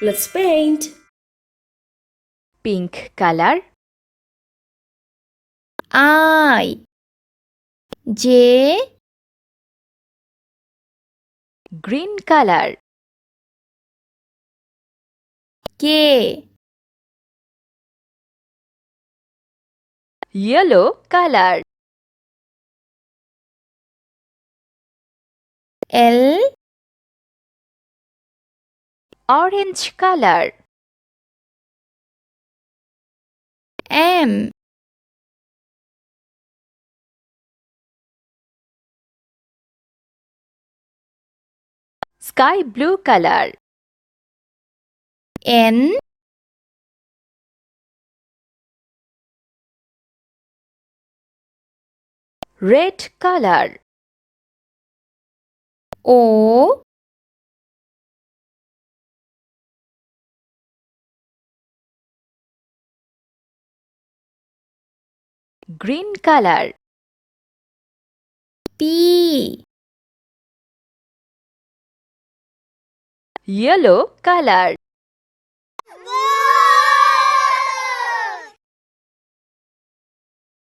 Let's paint. Pink color. I J Green color. K Yellow color. L Orange color. M Sky blue color. N Red color. O Green color. P Yellow color.